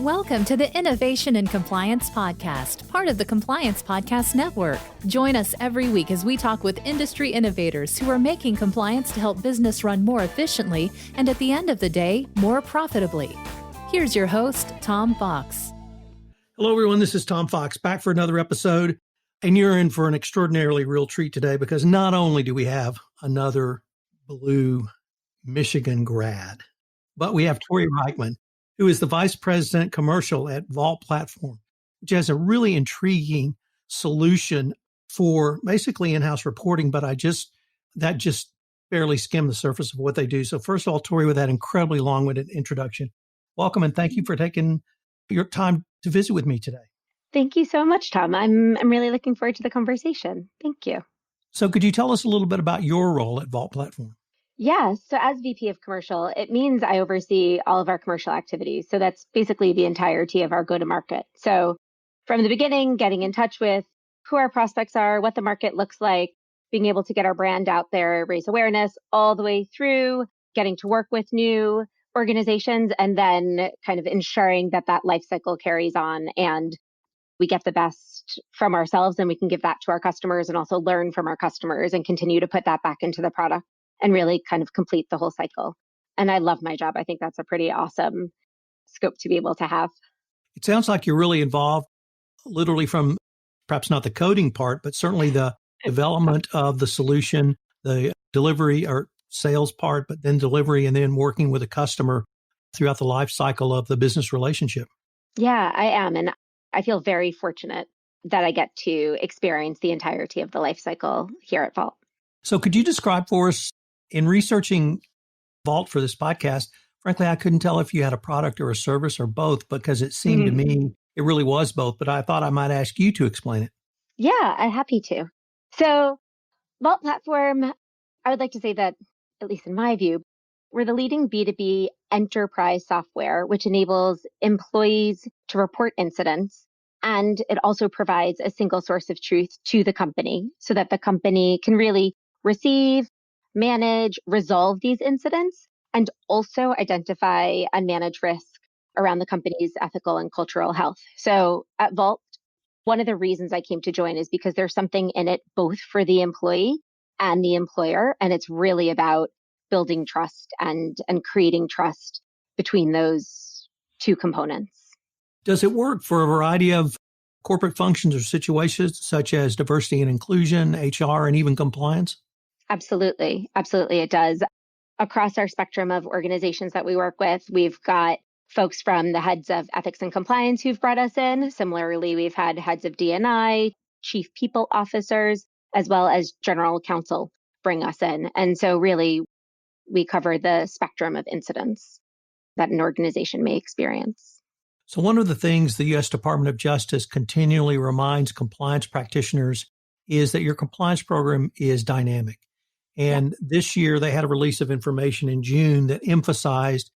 Welcome to the Innovation and Compliance Podcast, part of the Compliance Podcast Network. Join us every week as we talk with industry innovators who are making compliance to help business run more efficiently and at the end of the day, more profitably. Here's your host, Tom Fox. Hello, everyone. This is Tom Fox back for another episode. And you're in for an extraordinarily real treat today because not only do we have another Blue Michigan grad, but we have Tori Reichman, who is the Vice President Commercial at Vault Platform, which has a really intriguing solution for basically in-house reporting, but that just barely skimmed the surface of what they do. So first of all, Tori, with that incredibly long-winded introduction, welcome and thank you for taking your time to visit with me today. Thank you so much, Tom. I'm really looking forward to the conversation. Thank you. So could you tell us a little bit about your role at Vault Platform? Yeah, so as VP of Commercial, it means I oversee all of our commercial activities. So that's basically the entirety of our go-to-market. So from the beginning, getting in touch with who our prospects are, what the market looks like, being able to get our brand out there, raise awareness, all the way through getting to work with new organizations, and then kind of ensuring that that life cycle carries on and we get the best from ourselves and we can give that to our customers and also learn from our customers and continue to put that back into the product and really kind of complete the whole cycle. And I love my job. I think that's a pretty awesome scope to be able to have. It sounds like you're really involved literally from perhaps not the coding part, but certainly the development of the solution, the delivery or sales part, but then delivery and then working with a customer throughout the life cycle of the business relationship. Yeah, I am. And I feel very fortunate that I get to experience the entirety of the life cycle here at Vault. So could you describe for us, in researching Vault for this podcast, frankly, I couldn't tell if you had a product or a service or both because it seemed to me it really was both, but I thought I might ask you to explain it. Yeah, I'm happy to. So Vault Platform, I would like to say that, at least in my view, we're the leading B2B enterprise software, which enables employees to report incidents. And it also provides a single source of truth to the company so that the company can really receive, manage, resolve these incidents, and also identify and manage risk around the company's ethical and cultural health. So at Vault, one of the reasons I came to join is because there's something in it both for the employee and the employer. And it's really about building trust and creating trust between those two components. Does it work for a variety of corporate functions or situations such as diversity and inclusion, HR, and even compliance? Absolutely. Absolutely, it does. Across our spectrum of organizations that we work with, we've got folks from the heads of ethics and compliance who've brought us in. Similarly, we've had heads of D&I, chief people officers, as well as general counsel bring us in. And so really, we cover the spectrum of incidents that an organization may experience. So one of the things the U.S. Department of Justice continually reminds compliance practitioners is that your compliance program is dynamic. And this year, they had a release of information in June that emphasized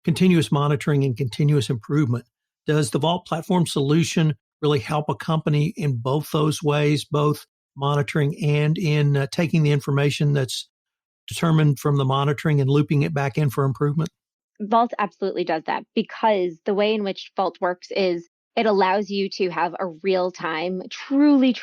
continuous monitoring and continuous improvement. Does the Vault Platform solution really help a company in both those ways, both monitoring and in taking the information that's determined from the monitoring and looping it back in for improvement? Vault absolutely does that because the way in which Vault works is it allows you to have a real-time, truly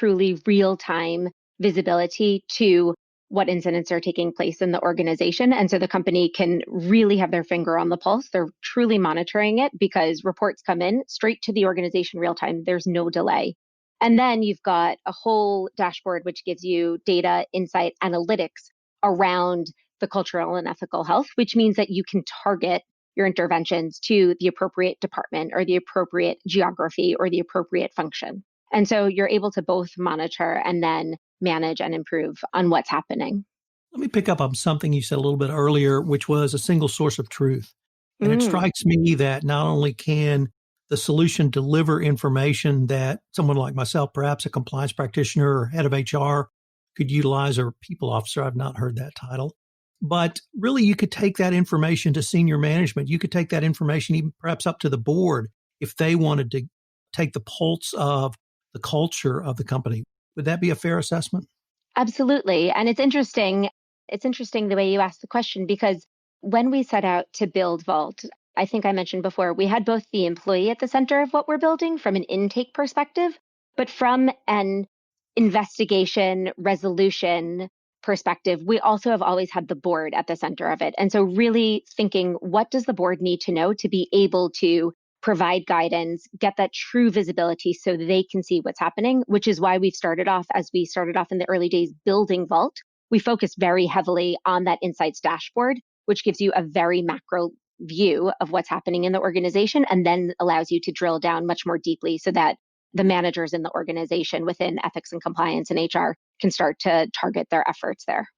real-time visibility to what incidents are taking place in the organization. And so the company can really have their finger on the pulse. They're truly monitoring it because reports come in straight to the organization real time. There's no delay. And then you've got a whole dashboard, which gives you data, insight, analytics around the cultural and ethical health, which means that you can target your interventions to the appropriate department or the appropriate geography or the appropriate function. And so you're able to both monitor and then manage and improve on what's happening. Let me pick up on something you said a little bit earlier, which was a single source of truth. And it strikes me that not only can the solution deliver information that someone like myself, perhaps a compliance practitioner or head of HR, could utilize, or people officer, I've not heard that title, but really you could take that information to senior management. You could take that information even perhaps up to the board if they wanted to take the pulse of the culture of the company. Would that be a fair assessment? Absolutely. And it's interesting the way you asked the question, because when we set out to build Vault, I think I mentioned before, we had both the employee at the center of what we're building from an intake perspective, but from an investigation resolution perspective, we also have always had the board at the center of it. And so really thinking, what does the board need to know to be able to provide guidance, get that true visibility so they can see what's happening, which is why we've started off, as we started off in the early days, building Vault. We focus very heavily on that insights dashboard, which gives you a very macro view of what's happening in the organization and then allows you to drill down much more deeply so that the managers in the organization within ethics and compliance and HR can start to target their efforts there.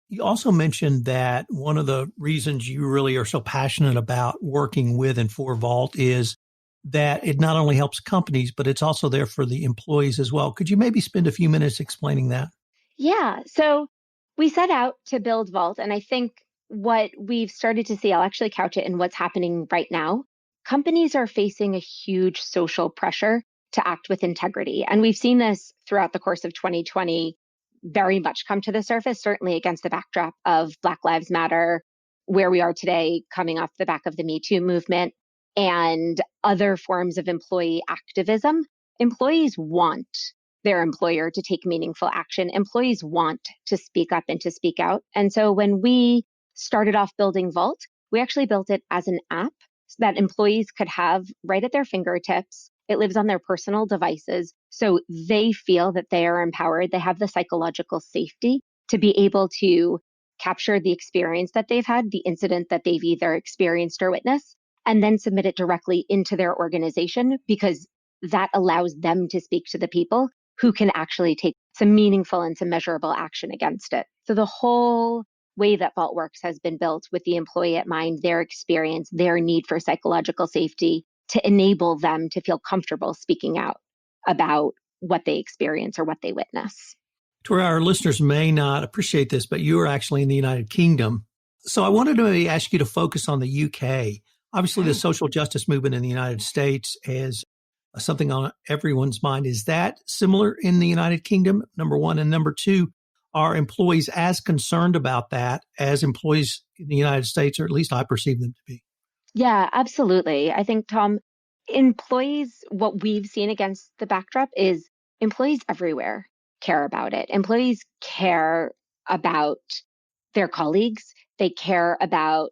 You also mentioned that one of the reasons you really are so passionate about working with and for Vault is that it not only helps companies, but it's also there for the employees as well. Could you maybe spend a few minutes explaining that? Yeah. So we set out to build Vault, and I think what we've started to see, I'll actually couch it in what's happening right now. Companies are facing a huge social pressure to act with integrity. And we've seen this throughout the course of 2020 very much come to the surface, certainly against the backdrop of Black Lives Matter, where we are today, coming off the back of the Me Too movement and other forms of employee activism. Employees want their employer to take meaningful action. Employees want to speak up and to speak out. And so when we started off building Vault, we actually built it as an app that employees could have right at their fingertips. It lives on their personal devices. So they feel that they are empowered. They have the psychological safety to be able to capture the experience that they've had, the incident that they've either experienced or witnessed, and then submit it directly into their organization, because that allows them to speak to the people who can actually take some meaningful and some measurable action against it. So the whole way that Vault works has been built with the employee at mind, their experience, their need for psychological safety, to enable them to feel comfortable speaking out about what they experience or what they witness. Tori, our listeners may not appreciate this, but you are actually in the United Kingdom. So I wanted to maybe ask you to focus on the UK. Obviously, the social justice movement in the United States is something on everyone's mind. Is that similar in the United Kingdom, number one? And number two, are employees as concerned about that as employees in the United States, or at least I perceive them to be? Yeah, absolutely. I think, Tom, employees, what we've seen against the backdrop is employees everywhere care about it. Employees care about their colleagues. They care about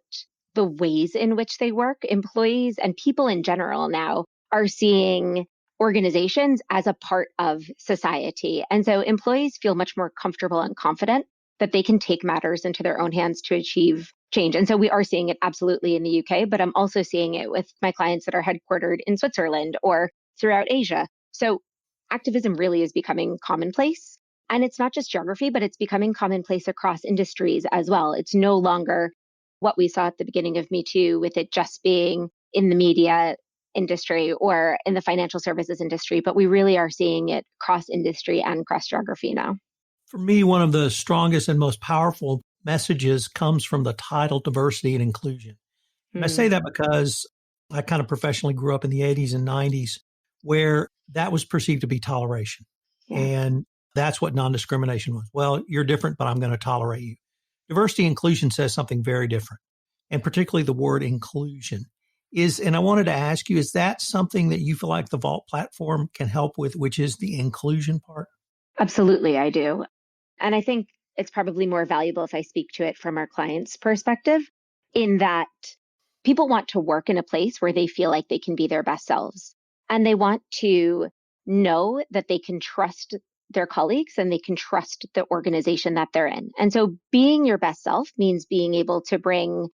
the ways in which they work. Employees and people in general now are seeing organizations as a part of society. And so employees feel much more comfortable and confident that they can take matters into their own hands to achieve change. And so we are seeing it absolutely in the UK, but I'm also seeing it with my clients that are headquartered in Switzerland or throughout Asia. So activism really is becoming commonplace. And it's not just geography, but it's becoming commonplace across industries as well. It's no longer what we saw at the beginning of Me Too, with it just being in the media industry or in the financial services industry, but we really are seeing it cross industry and cross geography now. For me, one of the strongest and most powerful messages comes from the title diversity and inclusion. And I say that because I kind of professionally grew up in the 80s and 90s where that was perceived to be toleration. Yeah. And that's what non-discrimination was. Well, you're different, but I'm going to tolerate you. Diversity and inclusion says something very different, and particularly the word inclusion. And I wanted to ask you, is that something that you feel like the Vault platform can help with, which is the inclusion part? Absolutely, I do. And I think it's probably more valuable if I speak to it from our clients' perspective, in that people want to work in a place where they feel like they can be their best selves. And they want to know that they can trust their colleagues and they can trust the organization that they're in. And so being your best self means being able to bring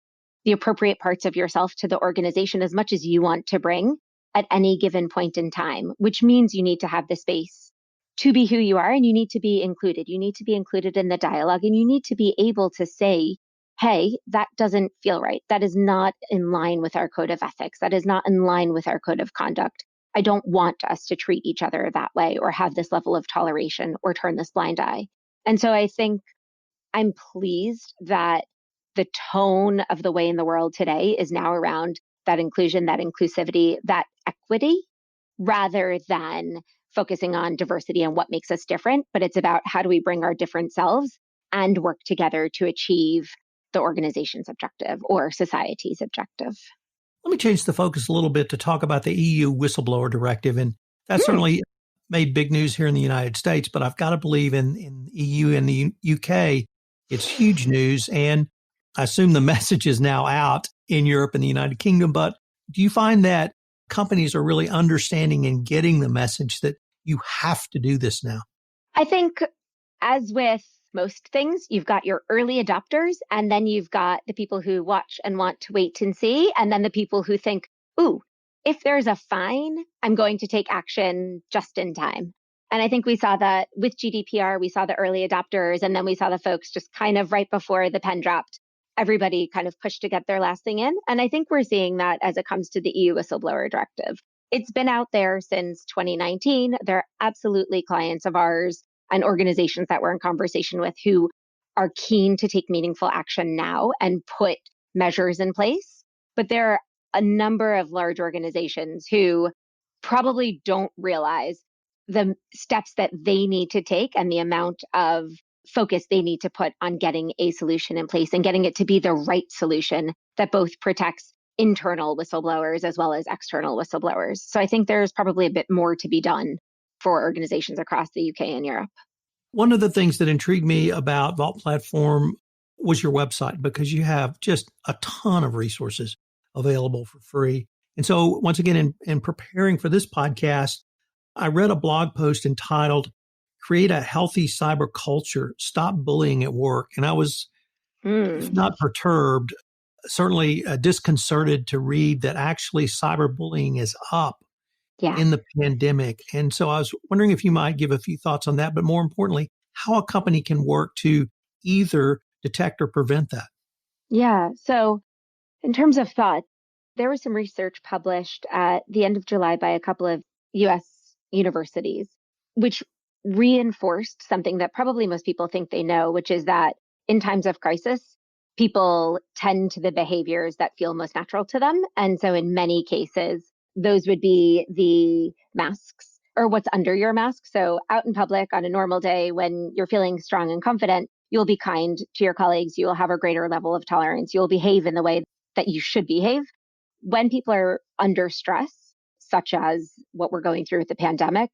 the appropriate parts of yourself to the organization as much as you want to bring at any given point in time, which means you need to have the space to be who you are, and you need to be included. You need to be included in the dialogue, and you need to be able to say, hey, that doesn't feel right. That is not in line with our code of ethics. That is not in line with our code of conduct. I don't want us to treat each other that way or have this level of toleration or turn this blind eye. And so I think I'm pleased that the tone of the way in the world today is now around that inclusion, that inclusivity, that equity, rather than focusing on diversity and what makes us different. But it's about how do we bring our different selves and work together to achieve the organization's objective or society's objective. Let me change the focus a little bit to talk about the EU whistleblower directive. And that certainly made big news here in the United States, but I've got to believe in EU and the UK, it's huge news. And I assume the message is now out in Europe and the United Kingdom. But do you find that companies are really understanding and getting the message that you have to do this now? I think, as with most things, you've got your early adopters, and then you've got the people who watch and want to wait and see, and then the people who think, ooh, if there's a fine, I'm going to take action just in time. And I think we saw that with GDPR, we saw the early adopters, and then we saw the folks just kind of right before the pen dropped, everybody kind of pushed to get their last thing in. And I think we're seeing that as it comes to the EU whistleblower directive. It's been out there since 2019. They're absolutely clients of ours and organizations that we're in conversation with who are keen to take meaningful action now and put measures in place. But there are a number of large organizations who probably don't realize the steps that they need to take and the amount of focus they need to put on getting a solution in place and getting it to be the right solution that both protects internal whistleblowers as well as external whistleblowers. So I think there's probably a bit more to be done for organizations across the UK and Europe. One of the things that intrigued me about Vault Platform was your website, because you have just a ton of resources available for free. And so once again, in preparing for this podcast, I read a blog post entitled "Create a Healthy Cyber Culture, Stop Bullying at Work." And I was, if not perturbed, certainly disconcerted to read that actually cyberbullying is up in the pandemic. And so I was wondering if you might give a few thoughts on that, but more importantly, how a company can work to either detect or prevent that. Yeah. So in terms of thought, there was some research published at the end of July by a couple of US universities, which reinforced something that probably most people think they know, which is that in times of crisis, people tend to the behaviors that feel most natural to them. And so in many cases, those would be the masks or what's under your mask. So out in public on a normal day, when you're feeling strong and confident, you'll be kind to your colleagues. You will have a greater level of tolerance. You'll behave in the way that you should behave. When people are under stress, such as what we're going through with the pandemic,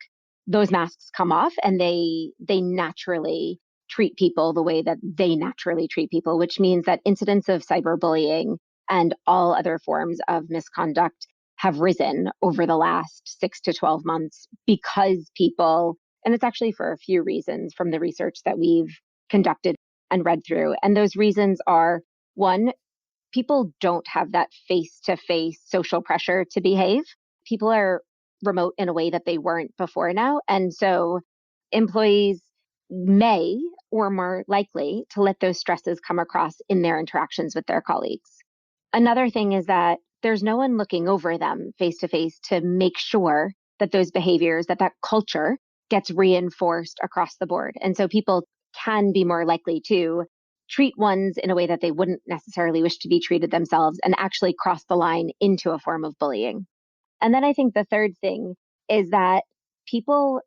those masks come off and they naturally treat people the way that they naturally treat people, which means that incidents of cyberbullying and all other forms of misconduct have risen over the last 6 to 12 months because people, and it's actually for a few reasons from the research that we've conducted and read through. And those reasons are, one, people don't have that face-to-face social pressure to behave. People are remote in a way that they weren't before now. And so employees may or more likely to let those stresses come across in their interactions with their colleagues. Another thing is that there's no one looking over them face to face to make sure that those behaviors, that culture gets reinforced across the board. And so people can be more likely to treat ones in a way that they wouldn't necessarily wish to be treated themselves and actually cross the line into a form of bullying. And then I think the third thing is that people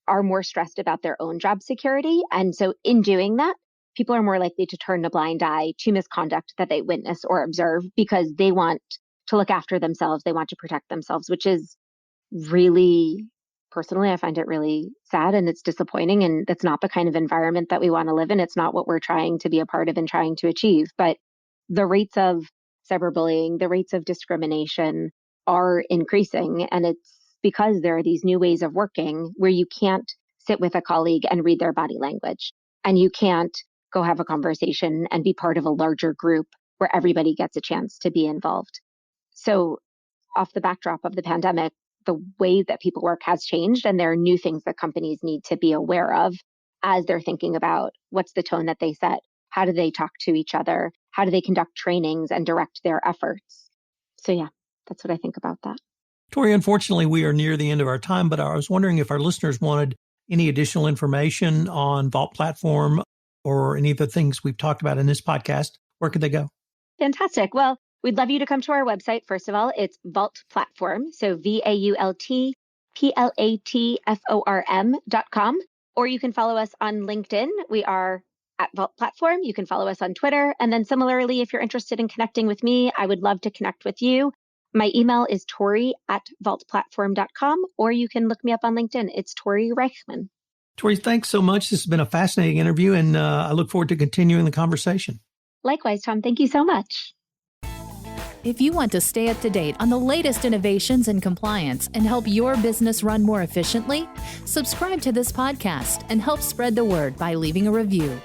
are more stressed about their own job security. And so in doing that, people are more likely to turn a blind eye to misconduct that they witness or observe because they want to look after themselves. They want to protect themselves, which is really, personally, I find it really sad and it's disappointing. And that's not the kind of environment that we want to live in. It's not what we're trying to be a part of and trying to achieve. But the rates of cyberbullying, the rates of discrimination are increasing. And it's because there are these new ways of working where you can't sit with a colleague and read their body language. And you can't go have a conversation and be part of a larger group where everybody gets a chance to be involved. So off the backdrop of the pandemic, the way that people work has changed, and there are new things that companies need to be aware of as they're thinking about what's the tone that they set, how do they talk to each other, how do they conduct trainings and direct their efforts. So yeah, that's what I think about that. Tori, unfortunately, we are near the end of our time, but I was wondering if our listeners wanted any additional information on Vault Platform or any of the things we've talked about in this podcast, where could they go? Fantastic. Well, we'd love you to come to our website. First of all, it's Vault Platform. So VaultPlatform.com. Or you can follow us on LinkedIn. We are at Vault Platform. You can follow us on Twitter. And then similarly, if you're interested in connecting with me, I would love to connect with you. My email is tori@vaultplatform.com, or you can look me up on LinkedIn. It's Tori Reichman. Tori, thanks so much. This has been a fascinating interview, and I look forward to continuing the conversation. Likewise, Tom. Thank you so much. If you want to stay up to date on the latest innovations in compliance and help your business run more efficiently, subscribe to this podcast and help spread the word by leaving a review.